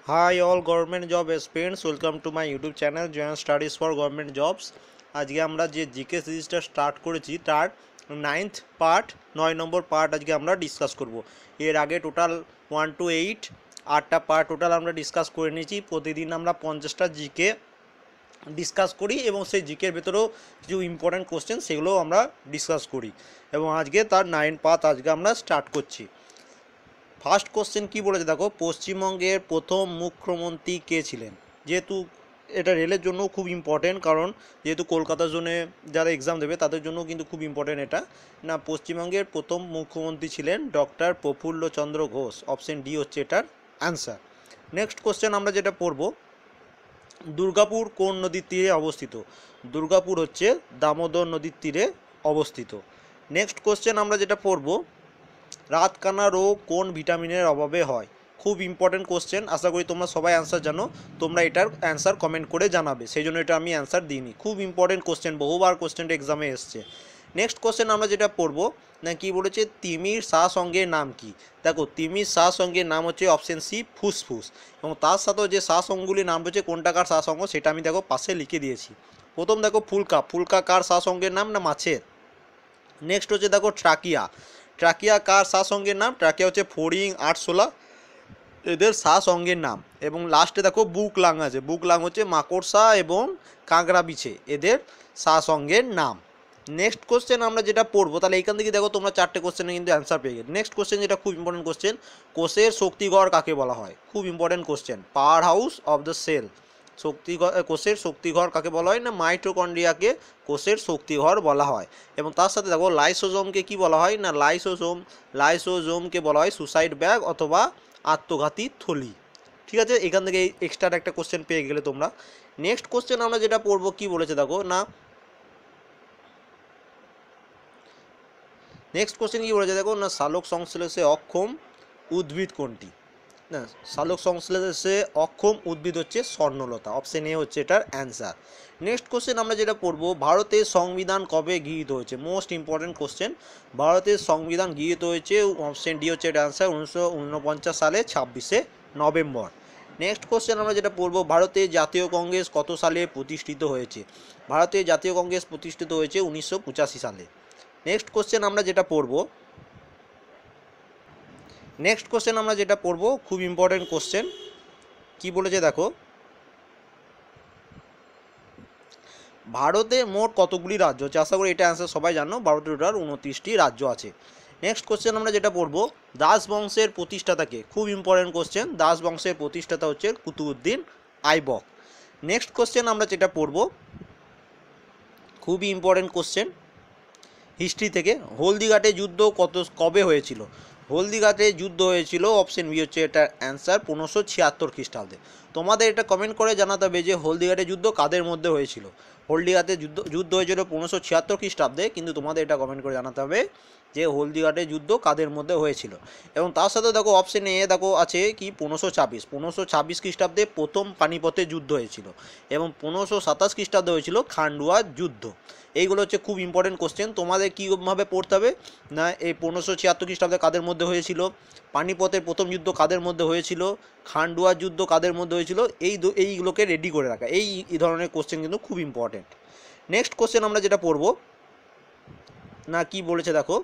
Hi all government job aspirants, welcome to my YouTube channel Joint Studies for Government Jobs। আজকে আমরা যে GK সিরিজটা start করেছি তার 9th পার্ট 9 নম্বর part আজকে আমরা ডিসকাস করব। এর আগে টোটাল 1 to 8 8টা পার্ট টোটাল আমরা ডিসকাস করে নিয়েছি। প্রতিদিন আমরা 50টা জিকে ডিসকাস করি এবং সেই জিকের ভেতরেও কিছু ইম্পর্ট্যান্ট কোশ্চেন সেগুলোও আমরা ডিসকাস করি এবং আজকে তার 9 পার্ট আজকে আমরা স্টার্ট করছি। ফার্স্ট কোশ্চেন কি বলেছে দেখো, পশ্চিমবঙ্গের প্রথম মুখ্যমন্ত্রী কে ছিলেন। যেহেতু এটা রেলের জন্য খুব ইম্পর্টেন্ট, কারণ যেহেতু কলকাতা জোনে যারা এক্সাম দেবে তাদের জন্য কিন্তু খুব ইম্পর্টেন্ট এটা না। পশ্চিমবঙ্গের প্রথম মুখ্যমন্ত্রী ছিলেন doctor Prafullachandra Ghosh. Option D হচ্ছে এটার অ্যান্সার। নেক্সট কোশ্চেন আমরা যেটা পড়ব, দুর্গাপুর কোন নদীর তীরে অবস্থিত। দুর্গাপুর হচ্ছে দামোদর নদীর তীরে অবস্থিত। নেক্সট কোশ্চেন আমরা যেটা পড়ব, রাতকানা রোগ কোন ভিটামিনের অভাবে হয়। খুব ইম্পর্টেন্ট কোশ্চেন, আশা করি তোমরা সবাই অ্যান্সার জানো। তোমরা এটার অ্যান্সার কমেন্ট করে জানাবে, সেই জন্য এটা আমি অ্যান্সার দিইনি। খুব ইম্পর্টেন্ট কোশ্চেন, বহুবার কোশ্চেনটা এক্সামে এসছে। নেক্সট কোশ্চেন আমরা যেটা পড়বো না, কি বলেছে, তিমির শাহ সঙ্গের নাম কি। দেখো, তিমির শাহ সঙ্গের নাম হচ্ছে অপশন সি ফুসফুস, এবং তার সাথেও যে শাহ সঙ্গগুলির নাম রয়েছে কোনটাকার শাহ সঙ্গ সেটা আমি দেখো পাশে লিখে দিয়েছি। প্রথম দেখো ফুলকা, ফুলকা কার শাহ সঙ্গের নাম না মাছের। নেক্সট হচ্ছে দেখো ট্রাকিয়া, ট্রাকিয়া কার শাহ সঙ্গের নাম। ট্রাকিয়া হচ্ছে ফড়িং আরশোলা এদের শাহ সঙ্গের নাম। এবং লাস্টে দেখো বুকলাং আছে, বুকলাং হচ্ছে মাকড়সা এবং কাঁকড়া বিছে এদের শাহ সঙ্গের নাম। নেক্সট কোশ্চেন আমরা যেটা পড়বো, তাহলে এখান থেকে দেখো তোমরা 4টে কোশ্চেনে কিন্তু অ্যান্সার পেয়ে গেলে। নেক্সট কোশ্চেন যেটা খুব ইম্পর্টেন্ট কোশ্চেন, কোষের শক্তিগড় কাকে বলা হয়। খুব important question, power house of the cell. কোষের শক্তিঘর কাকে বলা হয় না, মাইটোকন্ড্রিয়াকে কোষের শক্তিঘর বলা হয়। এবং তার সাথে দেখো লাইসোজোমকে কি বলা হয় না, লাইসোজোমকে বলা হয় সুসাইড ব্যাগ অথবা আত্মঘাতী থলি। ঠিক আছে, এখান থেকে এক্সট্রা একটা কোশ্চেন পেয়ে গেলে তোমরা। নেক্সট কোশ্চেন আমরা যেটা পড়বো কি বলেছে দেখো না, নেক্সট কোশ্চেন কি বলেছে দেখো না, সালোক সংশ্লেষে অক্ষম উদ্ভিদ কোনটি। না, সালোক সংশ্লেষে অক্ষম উদ্ভিদ হচ্ছে স্বর্ণলতা। অপশন এ হচ্ছে এটার অ্যান্সার। নেক্সট কোশ্চেন আমরা যেটা পড়বো, ভারতের সংবিধান কবে গৃহীত হয়েছে। মোস্ট ইম্পর্টেন্ট কোশ্চেন, ভারতের সংবিধান গৃহীত হয়েছে অপশন ডি হচ্ছে এটার অ্যান্সার 1949 সালে 26শে নভেম্বর। নেক্সট কোশ্চেন আমরা যেটা পড়বো, ভারতের জাতীয় কংগ্রেস কত সালে প্রতিষ্ঠিত হয়েছে। ভারতের জাতীয় কংগ্রেস প্রতিষ্ঠিত হয়েছে 1985 সালে। নেক্সট কোশ্চেন আমরা যেটা পড়বো, খুব ইম্পর্টেন্ট কোশ্চেন কি বলেছে দেখো, ভারতে মোট কতগুলি রাজ্য আছে। আশা করি এটা অ্যান্সার সবাই জানো, ভারতের টোটাল 29টি রাজ্য আছে। নেক্সট কোশ্চেন আমরা যেটা পড়বো, দাস বংশের প্রতিষ্ঠাতাকে। খুব ইম্পর্টেন্ট কোশ্চেন, দাস বংশের প্রতিষ্ঠাতা হচ্ছে কুতুবউদ্দিন আইবক। নেক্সট কোশ্চেন আমরা যেটা পড়বো, খুবই ইম্পর্টেন্ট কোশ্চেন হিস্ট্রি থেকে, হলদিঘাটে যুদ্ধ কবে হয়েছিল। হলদিঘাটে যুদ্ধ হয়েছিল অপশন বি হচ্ছে এটা অ্যান্সার 1576 খ্রিস্টাব্দে। তোমাদের এটা কমেন্ট করে জানাতে হবে যে হলদিঘাটে যুদ্ধ কাদের মধ্যে হয়েছিল। হলদিঘাটে যুদ্ধ হয়েছিল 1576 খ্রিস্টাব্দে, কিন্তু তোমাদের এটা কমেন্ট করে জানাতে হবে যে হলদিঘাটে যুদ্ধ কাদের মধ্যে হয়েছিল। এবং তার সাথে দেখো অপশন এ দেখো আছে কি 1526 খ্রিস্টাব্দে প্রথম পানিপথে যুদ্ধ হয়েছিল, এবং 1527 খ্রিস্টাব্দে হয়েছিল খান্ডুয়া যুদ্ধ। এইগুলো হচ্ছে খুব ইম্পর্টেন্ট কোশ্চেন। তোমাদের কীভাবে পড়তে হবে না, এই 1576 খ্রিস্টাব্দে কাদের মধ্যে হয়েছিল, পানিপথের প্রথম যুদ্ধ কাদের মধ্যে হয়েছিল, খান্ডুয়ার যুদ্ধ কাদের মধ্যে হয়েছিল, এইগুলোকে রেডি করে রাখা। এই ধরনের কোশ্চেন কিন্তু খুব ইম্পর্টেন্ট। নেক্সট কোশ্চেন আমরা যেটা পড়বো না, কি বলেছে দেখো,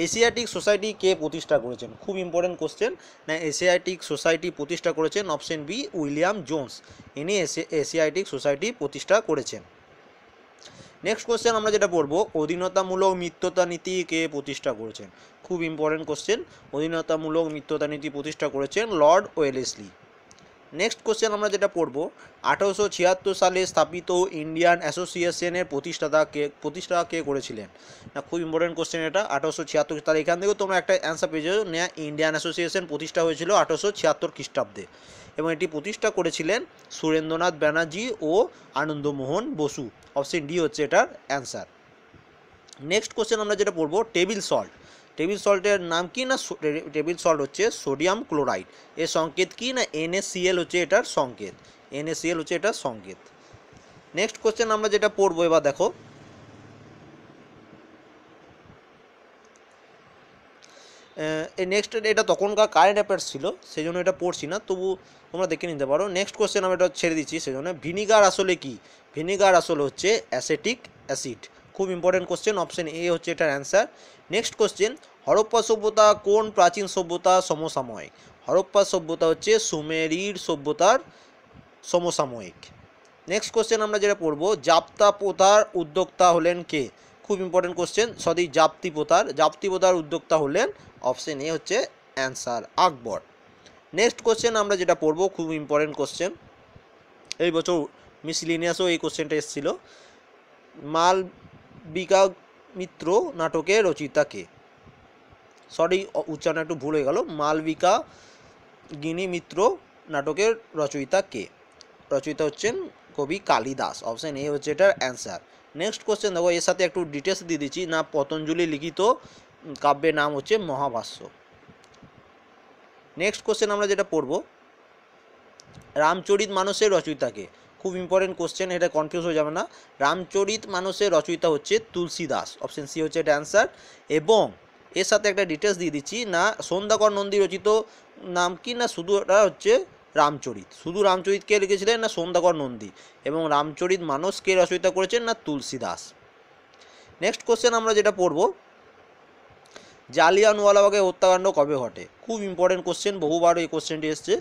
এশিয়াটিক সোসাইটি কে প্রতিষ্ঠা করেছেন। খুব ইম্পর্টেন্ট কোশ্চেন না, এশিয়াটিক সোসাইটি প্রতিষ্ঠা করেছেন অপশন বি উইলিয়াম জোন্স। ইনি এশিয়াটিক সোসাইটি প্রতিষ্ঠা করেছেন। নেক্সট কোশ্চেন আমরা যেটা পড়বো, অধীনতামূলক মিত্রতা নীতি কে প্রতিষ্ঠা করেছেন। খুব ইম্পর্টেন্ট কোশ্চেন, অধীনতামূলক মিত্রতা নীতি প্রতিষ্ঠা করেছেন লর্ড ওয়েলেসলি। নেক্সট কোশ্চেন আমরা যেটা পড়বো, 1876 সালে স্থাপিত ইন্ডিয়ান অ্যাসোসিয়েশনের প্রতিষ্ঠা কে করেছিলেন। না, খুব ইম্পর্টেন্ট কোশ্চেন এটা, 1876। তাহলে এখান থেকেও তোমরা একটা অ্যান্সার পেয়ে যাও, নেয়া ইন্ডিয়ান অ্যাসোসিয়েশন প্রতিষ্ঠা হয়েছিল 1876 খ্রিস্টাব্দে, এবং এটি প্রতিষ্ঠা করেছিলেন সুরেন্দ্রনাথ ব্যানার্জি ও আনন্দমোহন বসু। অপশন ডি হচ্ছে এটার অ্যান্সার। নেক্সট কোশ্চেন আমরা যেটা পড়বো, টেবিল সল্ট। টেবিল সল্টের নাম কি না, টেবিল সল্ট হচ্ছে সোডিয়াম ক্লোরাইড। এর সংকেত কি না, NaCl হচ্ছে এটার সংকেত, NaCl হচ্ছে এটার সংকেত। নেক্সট কোশ্চেন আমরা যেটা পড়বো এবার দেখো, এই নেক্সট এটা তখনকার কারেন্ট অ্যাফেয়ার্স ছিল, সেই জন্য এটা পড়ছি না, তবু তোমরা দেখে নিতে পারো। নেক্সট কোশ্চেন আমি এটা ছেড়ে দিচ্ছি সেই জন্য। ভিনিগার আসলে কি? ভিনিগার আসলে হচ্ছে অ্যাসেটিক অ্যাসিড। খুব ইম্পর্টেন্ট কোশ্চেন, অপশন এ হচ্ছে এটার অ্যান্সার। নেক্সট কোশ্চেন, হরপ্পা সভ্যতা কোন প্রাচীন সভ্যতা সমসাময়িক? হরপ্পা সভ্যতা হচ্ছে সুমেরীয় সভ্যতার সমসাময়িক। নেক্সট কোশ্চেন আমরা যেটা পড়বো, জাপ্তা প্রথার উদ্যোক্তা হলেন কে? খুব ইম্পর্টেন্ট কোশ্চেন, জাপ্তি প্রথার উদ্যোক্তা হলেন, অপশন এ হচ্ছে অ্যান্সার আকবর। নেক্সট কোশ্চেন আমরা যেটা পড়বো, খুব ইম্পর্টেন্ট কোশ্চেন, এই বছর মিসলিনিয়াসও এই কোশ্চেনটা এসেছিল। মালবিকা মিত্র নাটকের রচয়িতা কে? সরি, উচ্চারণ একটু ভুল হয়ে গেল। মালবিকা গিনি মিত্র নাটকের রচয়িতা কে? রচয়িতা হচ্ছেন কবি কালিদাস, অপশন এ হচ্ছে এটার অ্যান্সার। নেক্সট কোশ্চেন দেখো, এর সাথে একটু ডিটেলস দিয়ে দিচ্ছি না। পতঞ্জলি লিখিত কাব্যের নাম হচ্ছে মহাভাষ্য। নেক্সট কোশ্চেন আমরা যেটা পড়ব, রামচরিত মানসের রচয়িতা কে? খুব ইম্পর্টেন্ট কোশ্চেন, এটা কনফিউজ হয়ে যাবে না। রামচরিত মানসের রচয়িতা হচ্ছে তুলসীদাস, অপশন সি হচ্ছে এটা অ্যান্সার। এবং এর সাথে একটা ডিটেলস দিয়ে দিচ্ছি না, সন্ধ্যাকর নন্দী রচিত নাম কি না শুধু এটা হচ্ছে রামচরিত। শুধু রামচরিত কে লিখেছিলেন না সন্ধ্যাকর নন্দী, এবং রামচরিত মানস কে রচয়িতা করেছেন না তুলসীদাস। নেক্সট কোশ্চেন আমরা যেটা পড়ব, জালিয়ানওয়ালাবাগের হত্যাকাণ্ড কবে ঘটে? খুব ইম্পর্টেন্ট কোশ্চেন, বহুবার এই কোশ্চেনটি এসছে।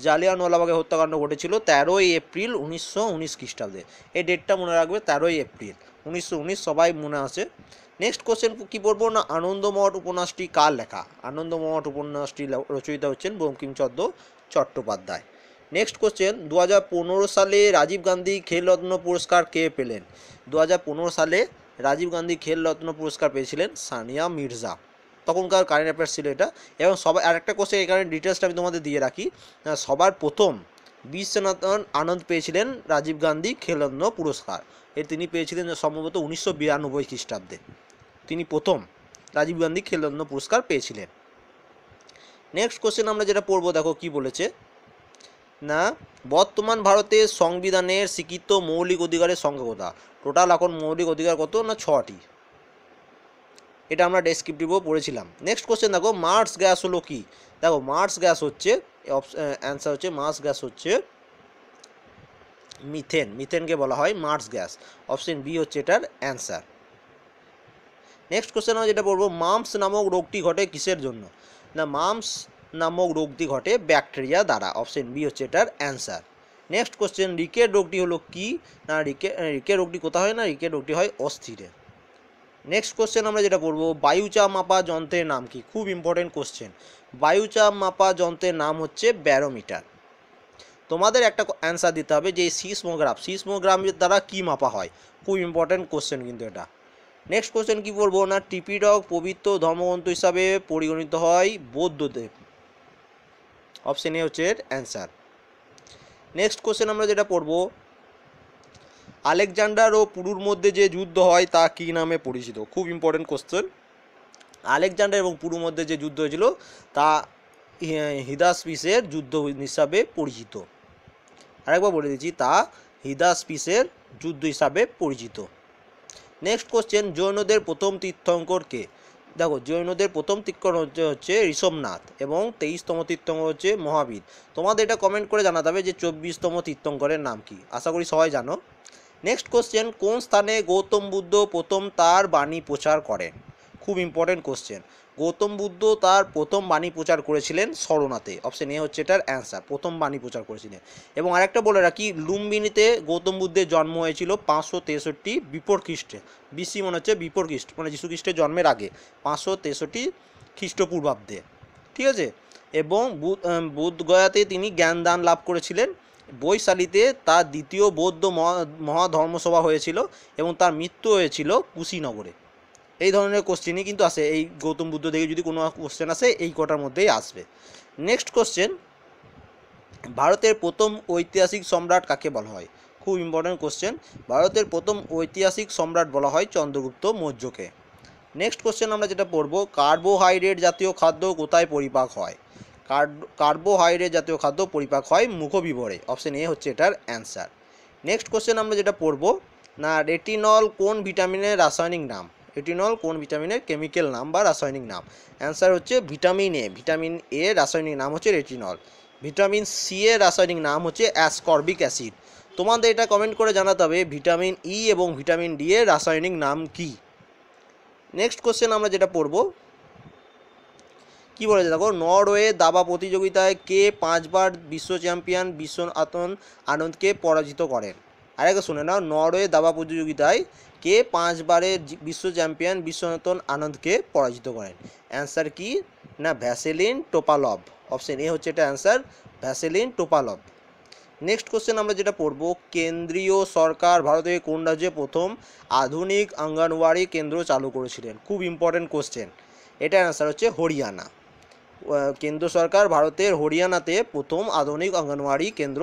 জালিয়ানওয়ালাবাগের হত্যাকাণ্ড ঘটেছিল 13ই এপ্রিল 1919 খ্রিস্টাব্দে। এই ডেটটা মনে রাখবে, 13ই এপ্রিল 1919, সবাই মনে আছে। নেক্সট কোশ্চেন কী পড়বো না, আনন্দমঠ উপন্যাসটি কার লেখা? আনন্দমঠ উপন্যাসটি রচয়িতা হচ্ছেন বঙ্কিমচন্দ্র চট্টোপাধ্যায়। নেক্সট কোশ্চেন, 2015 সালে রাজীব গান্ধী খেলরত্ন পুরস্কার কে পেলেন? 2015 সালে রাজীব গান্ধী খেলরত্ন পুরস্কার পেয়েছিলেন সানিয়া মির্জা। তখনকার কারেন্ট অ্যাফেয়ার্স ছিল এটা। এবং সবাই আরেকটা কোশ্চেন, এখানে ডিটেলসটা আমি তোমাদের দিয়ে রাখি। সবার প্রথম বিশ্বনাথন আনন্দ পেয়েছিলেন রাজীব গান্ধী খেলরত্ন পুরস্কার। তিনি পেয়েছিলেন সম্ভবত 1992 খ্রিস্টাব্দে। তিনি প্রথম রাজীব গান্ধী খেলরত্ন পুরস্কার পেয়েছিলেন। নেক্সট কোশ্চেন আমরা যেটা পড়বো, দেখো কি বলেছে না, বর্তমান ভারতের সংবিধানের স্বীকৃত মৌলিক অধিকারের সংখ্যা কত? টোটাল এখন মৌলিক অধিকার কত না 6টি। এটা আমরা ডেসক্রিপটিভও পড়েছিলাম। নেক্সট কোশ্চেন দেখো, মার্স গ্যাস হলো কি? দেখো মার্স গ্যাস হচ্ছে, অ্যান্সার হচ্ছে মার্স গ্যাস হচ্ছে মিথেন। মিথেনকে বলা হয় মার্স গ্যাস, অপশন বি হচ্ছে এটার অ্যান্সার। নেক্সট কোশ্চেন আমরা যেটা পড়বো, মাম্পস নামক রোগটি ঘটে কিসের জন্য? না, মাম্পস নামক রোগটি ঘটে ব্যাকটেরিয়া দ্বারা, অপশন বি হচ্ছে এটার অ্যান্সার। নেক্সট কোশ্চেন, রিকেট রোগটি হলো কি? না, রিকেট রোগটি কোথায় হয় না, রিকেট রোগটি হয় অস্থিরে। নেক্সট কোশ্চেন আমরা যেটা পড়বো, বায়ুচাপ মাপা যন্ত্রের নাম কি? খুব ইম্পর্টেন্ট কোশ্চেন। বায়ুচাপ মাপা যন্ত্রের নাম হচ্ছে ব্যারোমিটার। তোমাদের একটা অ্যান্সার দিতে হবে যে সিসমোগ্রাফের দ্বারা কি মাপা হয়। খুব ইম্পর্টেন্ট কোশ্চেন কিন্তু এটা। নেক্সট কোশ্চেন কি বলবো না, ত্রিপিটক পবিত্র ধর্মগ্রন্থ হিসাবে পরিগণিত হয় বৌদ্ধদেব, অপশন এ হচ্ছে এর অ্যান্সার। নেক্সট কোশ্চেন আমরা যেটা পড়বো, আলেকজান্ডার ও পুরুর মধ্যে যে যুদ্ধ হয় তা কী নামে পরিচিত? খুব ইম্পর্টেন্ট কোশ্চেন। আলেকজান্ডার এবং পুরুর মধ্যে যে যুদ্ধ হয়েছিল তা হিদাসপিসের যুদ্ধ হিসাবে পরিচিত। আরেকবার বলে দিচ্ছি, তা হিদাসপিসের যুদ্ধ হিসাবে পরিচিত। নেক্সট কোশ্চেন, জৈনদের প্রথম তীর্থঙ্কর কে? দেখো জৈনদের প্রথম তীর্থঙ্কর হচ্ছে ঋষভনাথ, এবং 23তম তীর্থঙ্কর হচ্ছে মহাবীর। তোমাদের এটা কমেন্ট করে জানাতে হবে যে 24তম তীর্থঙ্করের নাম কি। আশা করি সবাই জানো। নেক্সট কোশ্চেন, কোন স্থানে গৌতম বুদ্ধ প্রথম তার বাণী প্রচার করেন? খুব ইম্পর্টেন্ট কোশ্চেন। গৌতম বুদ্ধ তার প্রথম বাণী প্রচার করেছিলেন সরনাথে, অপশন এ হচ্ছে এটার অ্যান্সার, প্রথম বাণী প্রচার করেছিলেন। এবং আরেকটা বলে রাখি, লুম্বিনীতে গৌতম বুদ্ধের জন্ম হয়েছিল 563 বিফোর খ্রিস্টে, বিসি মনে হচ্ছে বিফোর খ্রিস্ট, মানে যীশু খ্রিস্টের জন্মের আগে 563 খ্রিস্টপূর্বাব্দে, ঠিক আছে। এবং বুধগয়াতে তিনি জ্ঞানদান লাভ করেছিলেন। বৈশালীতে তার দ্বিতীয় বৌদ্ধ মহাধর্মসভা হয়েছিল, এবং তার মৃত্যু হয়েছিল কুশীনগরে। এই ধরনের কোশ্চেনই কিন্তু আসে, এই গৌতম বুদ্ধ থেকে যদি কোনো কোশ্চেন আসে এই কটার মধ্যেই আসবে। নেক্সট কোশ্চেন, ভারতের প্রথম ঐতিহাসিক সম্রাট কাকে বলা হয়? খুব ইম্পর্টেন্ট কোশ্চেন। ভারতের প্রথম ঐতিহাসিক সম্রাট বলা হয় চন্দ্রগুপ্ত মৌর্যকে। নেক্সট কোশ্চেন আমরা যেটা পড়বো, কার্বোহাইড্রেট জাতীয় খাদ্য কোথায় পরিপাক হয়? কার্বোহাইড্রেট জাতীয় খাদ্য পরিপাক হয় মুখবিবরে, অপশন এ হচ্ছে এটার অ্যান্সার। নেক্সট কোশ্চেন আমরা যেটা পড়বো না, রেটিনল কোন ভিটামিনের রাসায়নিক নাম? রেটিনল কোন ভিটামিনের কেমিক্যাল নাম বা রাসায়নিক নাম? অ্যান্সার হচ্ছে ভিটামিন এ। ভিটামিন এ রাসায়নিক নাম হচ্ছে রেটিনল। ভিটামিন সি এর রাসায়নিক নাম হচ্ছে অ্যাসকর্বিক অ্যাসিড। তোমাদের এটা কমেন্ট করে জানাতে হবে ভিটামিন ই এবং ভিটামিন ডি এর রাসায়নিক নাম কি। নেক্সট কোশ্চেন আমরা যেটা পড়ব, কি বলেছে দেখো, নরওয়ে দাবা প্রতিযোগিতায় কে 5 বার বিশ্ব চ্যাম্পিয়ন বিশ্বনাথন আনন্দকে পরাজিত করেন? আরেকটা শুনে নাও, নরওয়ে দাবা প্রতিযোগিতায় কে 5 বারের বিশ্ব চ্যাম্পিয়ন বিশ্বনাথন আনন্দকে পরাজিত করেন? অ্যান্সার কি না ভ্যাসেলিন টোপালভ। অপশন এ হচ্ছে এটা answer, Vaseline Topalov. Next question আমরা যেটা পড়ব, কেন্দ্রীয় সরকার ভারতের কোন রাজ্যে প্রথম আধুনিক অঙ্গনওয়াড়ি কেন্দ্র চালু করেছিলেন? খুব ইম্পর্টেন্ট কোশ্চেন, এটার অ্যান্সার হচ্ছে হরিয়ানা। কেন্দ্র সরকার ভারতের হরিয়ানাতে প্রথম আধুনিক অঙ্গনওয়াড়ি কেন্দ্র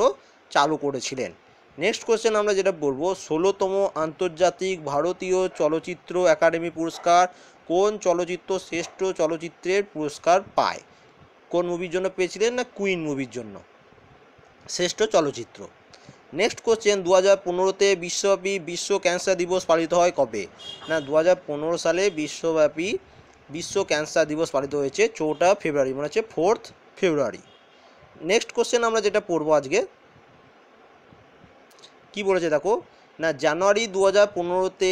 চালু করেছিলেন। নেক্সট কোশ্চেন আমরা যেটা বলব, 16তম আন্তর্জাতিক ভারতীয় চলচ্চিত্র একাডেমি পুরস্কার কোন চলচ্চিত্র শ্রেষ্ঠ চলচ্চিত্রের পুরস্কার পায়? কোন মুভির জন্য পেয়েছিলেন? না কুইন মুভির জন্য শ্রেষ্ঠ চলচ্চিত্র। নেক্সট কোশ্চেন, 2015তে বিশ্বব্যাপী বিশ্ব ক্যান্সার দিবস পালিত হয় কবে? না 2015 সালে বিশ্বব্যাপী বিশ্ব ক্যান্সার দিবস পালিত হয়েছে 4 ফেব্রুয়ারি, মানে হচ্ছে 4 ফেব্রুয়ারি। নেক্সট কোশ্চেন আমরা যেটা পড়বো আজকে, কি বলেছে দেখো, না জানুয়ারি 2015তে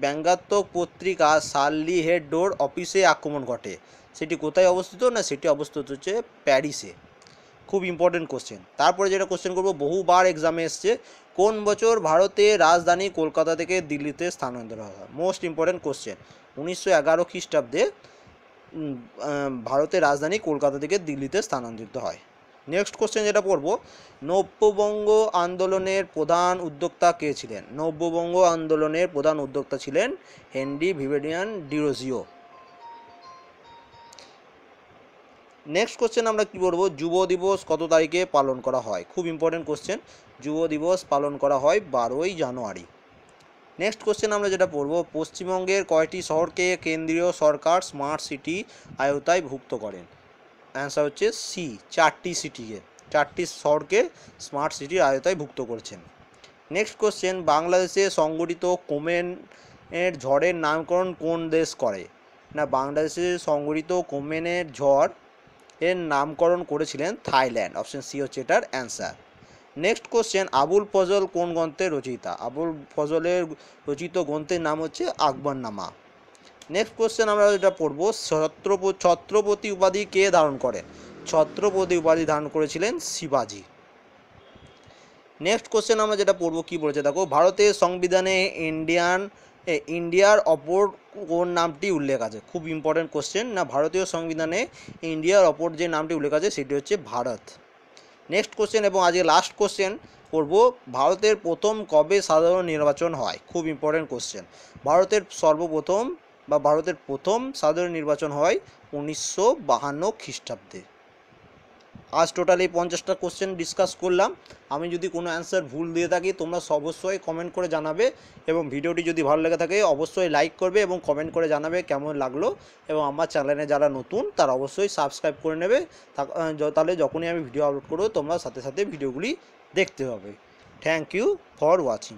ব্যঙ্গাত্মক পত্রিকা শার্লি হেবডোর অফিসে আক্রমণ ঘটে, সেটি কোথায় অবস্থিত? না সেটি অবস্থিত হচ্ছে প্যারিসে। খুব ইম্পর্টেন্ট কোশ্চেন। তারপরে যেটা কোশ্চেন করবো, বহুবার এক্সামে এসছে, কোন বছর ভারতের রাজধানী কলকাতা থেকে দিল্লিতে স্থানান্তর হয়? Most important question. 1911 খ্রিস্টাব্দে ভারতের রাজধানী কলকাতা থেকে দিল্লিতে স্থানান্তরিত হয়। নেক্সট কোশ্চেন যেটা পড়বো, নব্যবঙ্গ আন্দোলনের প্রধান উদ্যোক্তা কে ছিলেন? নব্যবঙ্গ আন্দোলনের প্রধান উদ্যোক্তা ছিলেন Henry Vivian Derozio. Next question আমরা কি বলবো, যুব দিবস কত তারিখে পালন করা হয়? খুব ইম্পর্টেন্ট কোশ্চেন, যুব দিবস পালন করা হয় 12ই জানুয়ারি। নেক্সট কোশ্চেন আমরা যেটা পড়বো, পশ্চিমবঙ্গের কয়টি শহরকে কেন্দ্রীয় সরকার স্মার্ট সিটি আওতায় ভুক্ত করেন? অ্যান্সার হচ্ছে সি, 4টি সিটিকে, 4টি শহরকে স্মার্ট সিটির আওতায় ভুক্ত করেছেন। নেক্সট কোশ্চেন, বাংলাদেশে সংগঠিত কোমেনের ঝড়ের নামকরণ কোন দেশ করে? না বাংলাদেশে সংগঠিত কোমেনের ঝড় এর নামকরণ করেছিলেন থাইল্যান্ড। অপশন সি হচ্ছে এটার answer. Next question, Abul Fazal কোন গ্রন্থের রচয়িতা? আবুল ফজলের রচিত গ্রন্থের নাম হচ্ছে আকবরনামা। নেক্সট কোশ্চেন আমরা যেটা পড়বো, ছত্রপতি উপাধি কে ধারণ করেন? ছত্রপতি উপাধি ধারণ করেছিলেন শিবাজি। নেক্সট কোশ্চেন আমরা যেটা পড়বো, কি বলেছে দেখো, ভারতের সংবিধানে ইন্ডিয়ার অপর কোন নামটি উল্লেখ আছে? খুব ইম্পর্টেন্ট কোশ্চেন, না ভারতীয় সংবিধানে ইন্ডিয়ার অপর যে নামটি উল্লেখ আছে সেটি হচ্ছে ভারত। নেক্সট কোশ্চেন এবং আজকে লাস্ট কোশ্চেন পড়বো, ভারতের প্রথম কবে সাধারণ নির্বাচন হয়? খুব ইম্পর্টেন্ট কোশ্চেন। ভারতের প্রথম সাধারণ নির্বাচন হয় 1952 খ্রিস্টাব্দে। আজ টোটালি 50টা কোশ্চেন ডিসকাস করলাম। আমি যদি কোনো অ্যান্সার ভুল দিয়ে থাকি তোমরা অবশ্যই কমেন্ট করে জানাবে, এবং ভিডিওটি যদি ভালো লেগে থাকে অবশ্যই লাইক করবে এবং কমেন্ট করে জানাবে কেমন লাগলো, এবং আমার চ্যানেলে যারা নতুন তারা অবশ্যই সাবস্ক্রাইব করে নেবে, তাহলে যখনই আমি ভিডিও আপলোড করবো তোমরা সাথে সাথে ভিডিওগুলি দেখতে হবে। Thank you for watching.